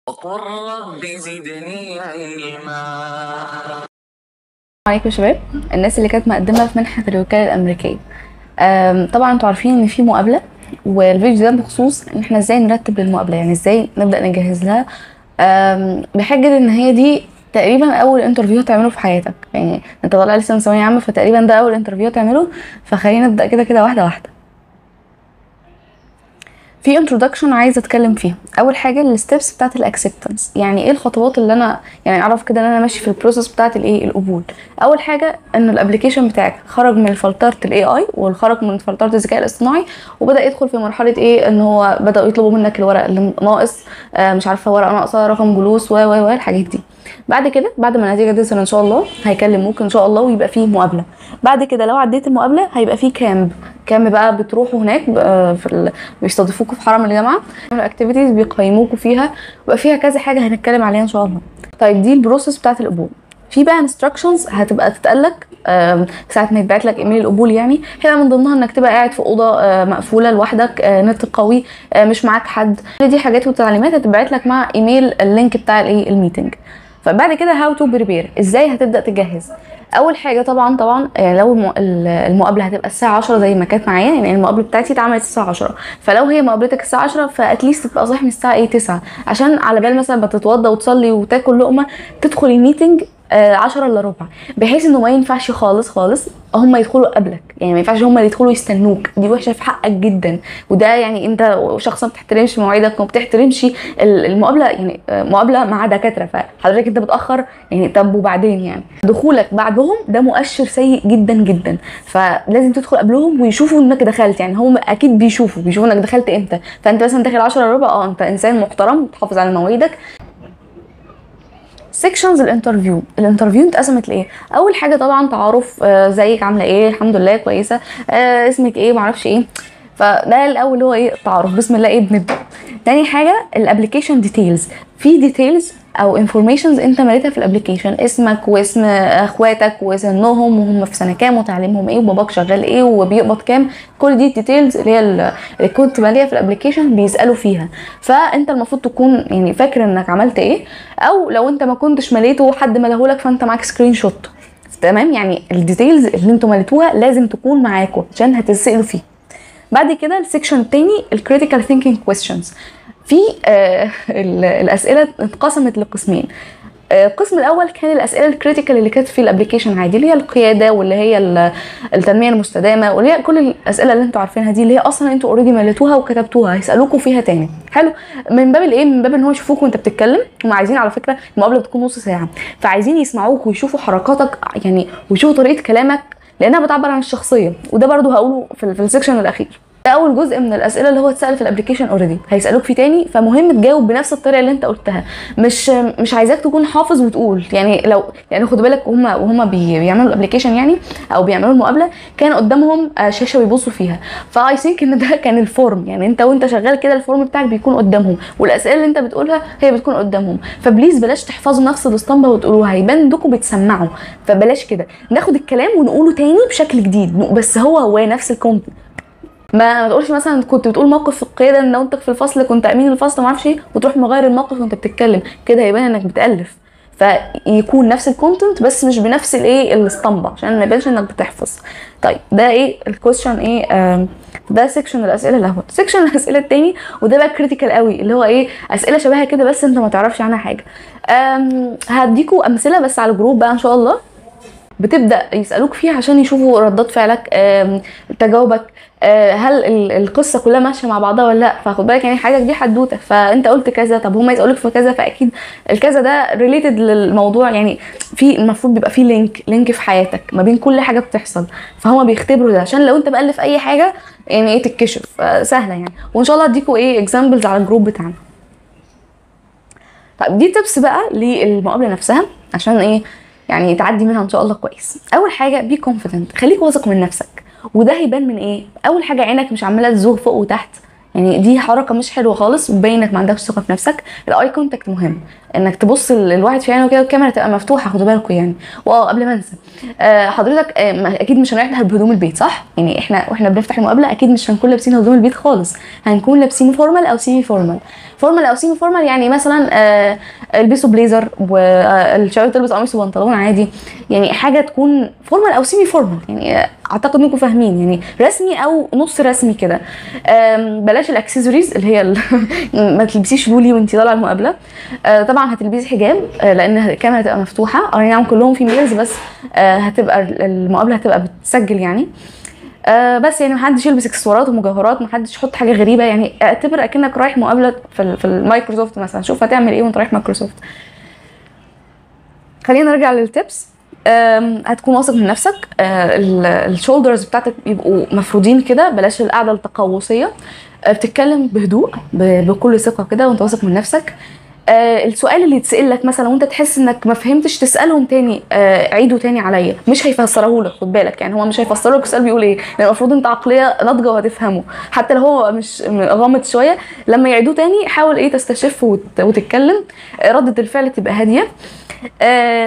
وقل رب زدني علما. عليكم يا شباب، الناس اللي كانت مقدمه في منحه الوكاله الامريكيه. طبعا انتوا عارفين ان في مقابله، والفيديو ده بخصوص ان احنا ازاي نرتب للمقابله، يعني ازاي نبدا نجهز لها. بحجه ان هي دي تقريبا اول انترفيو تعمله في حياتك، يعني انت طالع لسه من ثانويه عامه، فتقريبا ده اول انترفيو تعمله. فخلينا نبدا كده واحده واحده. في انترودكشن عايزه اتكلم فيها. اول حاجه الستبس بتاعت الاكسبتنس، يعني ايه الخطوات اللي انا يعني اعرف كده ان انا ماشي في البروسيس بتاعت الايه القبول. اول حاجه ان الابلكيشن بتاعك خرج من فلتره الاي اي وخرج من فلتره الذكاء الاصطناعي، وبدا يدخل في مرحله ايه، ان هو بداوا يطلبوا منك الورق اللي ناقص، مش عارفه ورقه ناقصه، رقم جلوس و الحاجات دي. بعد كده، بعد ما النتيجه تظهر ان شاء الله، هيكلموك ان شاء الله ويبقى فيه مقابله. بعد كده لو عديت المقابله هيبقى فيه كامب بقى، بتروحوا هناك بيستضيفوكوا في حرم الجامعه، الاكتيفيتيز بيقيموكوا فيها، ويبقى فيها كذا حاجه هنتكلم عليها ان شاء الله. طيب دي البروسيس بتاعت القبول. في بقى انستراكشنز هتبقى تتقالك ساعه ما يتبعت لك ايميل القبول، يعني هنا من ضمنها انك تبقى قاعد في اوضه مقفوله لوحدك، نت قوي، مش معاك حد. دي حاجات وتعليمات هتتبعت لك مع ايميل اللينك بتاع الايه الميتنج. فبعد كده هاو تو بريبير، ازاي هتبدا تجهز. اول حاجه طبعا يعني لو المقابله هتبقى الساعه 10 زي ما كانت معايا، يعني المقابله بتاعتي اتعملت الساعه 10، فلو هي مقابلتك الساعه 10 فاتليست تبقى صاحي من الساعه 9، عشان على بال مثلا ما تتوضى وتصلي وتاكل لقمه تدخل الميتنج 10 الا ربع، بحيث انه ما ينفعش خالص هم يدخلوا قبلك، يعني ما ينفعش هم اللي يدخلوا يستنوك، دي وحشه في حقك جدا. وده يعني انت شخص ما بتحترمش مواعيدك وما بتحترمش المقابله، يعني مقابله مع دكاتره، فحضرتك انت بتاخر يعني. طب وبعدين يعني دخولك بعدهم ده مؤشر سيء جدا، فلازم تدخل قبلهم ويشوفوا انك دخلت، يعني هم اكيد بيشوفوا انك دخلت امتى. فانت مثلا داخل 10 الا ربع، انت انسان محترم بتحافظ على مواعيدك. سيكشنز الانترفيو اتقسمت لايه؟ اول حاجه طبعا تعارف، ازيك عامله ايه، الحمد لله كويسه، اسمك ايه، معرفش ايه. فده الاول هو ايه، تعارف، بسم الله ايه بنبدا. تاني حاجه الابلكيشن ديتيلز، في ديتيلز او انفورميشنز انت مليتها في الابلكيشن، اسمك واسم اخواتك وسنهم وهم في سنه كام وتعليمهم ايه وباباك شغال ايه وبيقبض كام. كل دي ديتيلز اللي هي اللي كنت ماليه في الابلكيشن بيسالوا فيها، فانت المفروض تكون يعني فاكر انك عملت ايه، او لو انت ما كنتش مليته وحد ملهولك فانت معاك سكرين شوت. تمام، يعني الديتيلز اللي انتوا مليتوها لازم تكون معاكم عشان هتسالوا فيه. بعد كده السكشن الثاني الكريتيكال ثينكينج كويستشنز. في الاسئله اتقسمت لقسمين. القسم الاول كان الاسئله الكريتيكال اللي كانت في الابلكيشن عادي، اللي هي القياده واللي هي التنميه المستدامه واللي هي كل الاسئله اللي انتوا عارفينها دي، اللي هي اصلا انتوا اوريدي مليتوها وكتبتوها، هيسالوكوا فيها تاني. حلو، من باب الايه، من باب ان هو يشوفوك وانت بتتكلم. هم عايزين على فكره المقابله بتكون نص ساعه، فعايزين يسمعوك ويشوفوا حركاتك يعني، ويشوفوا طريقه كلامك لانها بتعبر عن الشخصيه. وده برضو هقوله في السكشن الاخير. ده اول جزء من الاسئله اللي هو اتسال في الابلكيشن اوريدي، هيسالوك فيه تاني، فمهم تجاوب بنفس الطريقه اللي انت قلتها. مش عايزاك تكون حافظ وتقول، يعني لو يعني خد بالك وهم بيعملوا الابلكيشن يعني او بيعملوا المقابله، كان قدامهم شاشه بيبصوا فيها، فاي ثينك ان ده كان الفورم، يعني انت وانت شغال كده الفورم بتاعك بيكون قدامهم، والاسئله اللي انت بتقولها هي بتكون قدامهم. فبليز بلاش تحفظوا نفس الاسطمبه وتقولوها، هيبان انكم بتسمعوا. فبلاش كده، ناخد الكلام ونقوله تاني بشكل جديد، بس هو نفس الكونتنت. ما تقولش مثلا كنت بتقول موقف في القياده ان وانت في الفصل كنت امين الفصل ما اعرفش ايه، وتروح مغير الموقف وانت بتتكلم كده، هيبان انك بتالف. فيكون نفس الكونتنت بس مش بنفس الايه الاسطمبه، عشان ما يبانش انك بتحفظ. طيب ده ايه الكويستشن ايه، ده سيكشن الاسئله الاول. سيكشن الاسئله الثاني وده بقى كريتيكال قوي، اللي هو ايه، اسئله شبهها كده بس انت ما تعرفش عنها حاجه. هديكوا امثله بس على الجروب بقى ان شاء الله، بتبدا يسالوك فيها عشان يشوفوا ردات فعلك، تجاوبك، هل القصه كلها ماشيه مع بعضها ولا لا. فخد بالك يعني حاجه دي حدوته، فانت قلت كذا، طب هم يسالوك في كذا، فاكيد الكذا ده ريليتد للموضوع، يعني في المفروض بيبقى في لينك في حياتك ما بين كل حاجه بتحصل، فهم بيختبروا ده عشان لو انت مالف اي حاجه يعني ايه تتكشف. سهله يعني، وان شاء الله اديكوا ايه اكزامبلز على الجروب بتاعنا. طيب دي تبس بقى للمقابله نفسها عشان ايه يعني تعدي منها ان شاء الله كويس. اول حاجه بي كونفيدنت، خليك واثق من نفسك. وده هيبان من ايه؟ اول حاجه عينك مش عماله تزوغ فوق وتحت، يعني دي حركه مش حلوه خالص وباين انك ما عندكش ثقه في نفسك. الاي كونتاكت مهم، انك تبص للواحد في عينه كده، والكاميرا تبقى مفتوحه، خدوا بالكم يعني. قبل ما انسى، حضرتك اكيد مش هنفتح بهدوم البيت صح؟ يعني واحنا بنفتح المقابله اكيد مش هنكون لابسين هدوم البيت خالص، هنكون لابسين فورمال او سيمي فورمال. فورمال او سيمي فورمال يعني مثلا البسوا بليزر، والشباب تلبس قميص وبنطلون عادي، يعني حاجه تكون فورمال او سيمي فورمال. يعني اعتقد انكم فاهمين، يعني رسمي او نص رسمي كده. بلاش الاكسسوارز اللي هي ما تلبسيش لولي وانتي طالعه المقابله. طبعا هتلبسي حجاب لان الكاميرا هتبقى مفتوحه، نعم كلهم فيميلز بس هتبقى المقابله هتبقى بتسجل يعني. بس يعني محدش يلبس اكسسوارات ومجوهرات، محدش يحط حاجه غريبه، يعني اعتبر اكنك رايح مقابله في المايكروسوفت مثلا، شوف هتعمل ايه وانت رايح مايكروسوفت. خلينا نرجع للتيبس. هتكون واثق من نفسك، الشولدرز بتاعتك يبقوا مفرودين كده، بلاش القعده التقوسيه. بتتكلم بهدوء بكل ثقه كده وانت واثق من نفسك. السؤال اللي يتسأل لك مثلا وانت تحس انك ما فهمتش، تسالهم تاني، عيده تاني عليا، مش هيفسره لك، خد بالك يعني هو مش هيفسر لك السؤال بيقول ايه، لان المفروض انت عقليه ناضجه وهتفهمه، حتى لو هو مش غامض شويه. لما يعيدوه تاني حاول تستشف وتتكلم، ردة الفعل تبقى هاديه.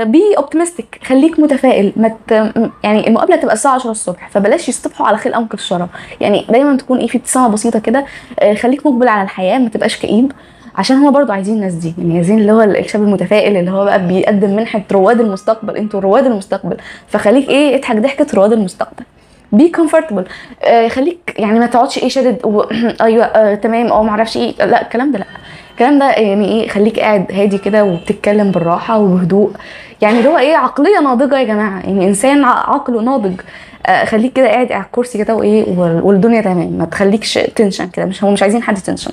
بي اوبتيمستيك، خليك متفائل. يعني المقابله تبقى الساعه 10 الصبح، فبلاش يصطبحوا على خيل او مكشره، يعني دايما تكون في ابتسامه بسيطه كده. خليك مقبل على الحياه، ما تبقاش كئيب، عشان هما برضو عايزين الناس دي، يعني عايزين اللي هو الشاب المتفائل اللي هو بقى بيقدم منحة رواد المستقبل. انتوا رواد المستقبل، فخليك اضحك ضحكة رواد المستقبل. بي كومفورتبل، خليك يعني ما تقعدش شادد ايوه تمام معرفش لا الكلام ده لا. الكلام ده يعني خليك قاعد هادي كده وبتتكلم بالراحة وبهدوء، يعني اللي هو عقلية ناضجة يا جماعة، يعني انسان عقله ناضج. خليك كده قاعد على الكرسي كده والدنيا تمام، ما تخليكش تنشن كده، مش عايزين حد تنشن.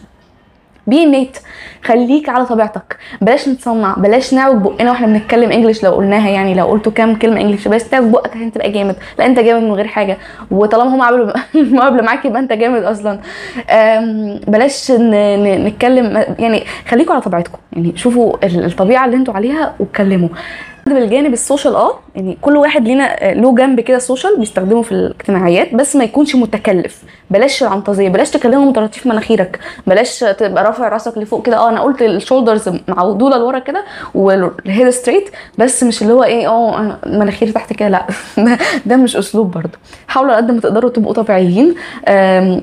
بي نيت، خليك على طبيعتك، بلاش نتصنع، بلاش نعوج بقنا واحنا بنتكلم انجلش. لو قلناها يعني لو قلتوا كام كلمه انجلش، بلاش تعوج بقك عشان تبقى جامد، لا انت جامد من غير حاجه، وطالما هم عملوا المقابله معاك يبقى انت جامد اصلا. بلاش نتكلم، يعني خليكوا على طبيعتكم، يعني شوفوا الطبيعه اللي انتوا عليها واتكلموا. بالجانب السوشيال يعني كل واحد لينا له جنب كده سوشيال بيستخدمه في الاجتماعيات، بس ما يكونش متكلف. بلاش العنطزيه، بلاش تكلمهم طراطيف مناخيرك، بلاش تبقى رافع راسك لفوق كده. انا قلت الشولدرز معدوله لورا كده والهيد ستريت، بس مش اللي هو مناخيري تحت كده، لا ده مش اسلوب برضه. حاولوا قد ما تقدروا تبقوا طبيعيين،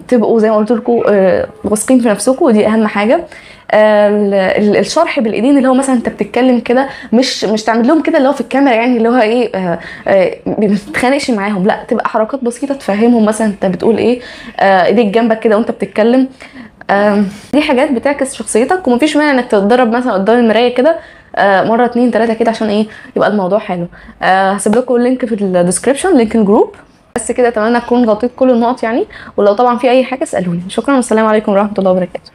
تبقوا زي ما قلت لكم واثقين في نفسكم، ودي اهم حاجه. الشرح بالايدين اللي هو مثلا انت بتتكلم كده، مش تعمل لهم كده اللي هو في الكاميرا، يعني اللي هو ما تتخانقش معاهم، لا تبقى حركات بسيطه تفهمهم مثلا انت بتقول ايديك جنبك كده وانت بتتكلم. دي حاجات بتعكس شخصيتك، ومفيش مانع انك تتدرب مثلا قدام المرايه كده مره 2 3 كده عشان يبقى الموضوع حلو. هسيب لكم اللينك في الديسكربشن، لينك الجروب. بس كده اتمنى اكون غطيت كل النقط يعني، ولو طبعا في اي حاجه اسالوني. شكرا والسلام عليكم ورحمه الله وبركاته.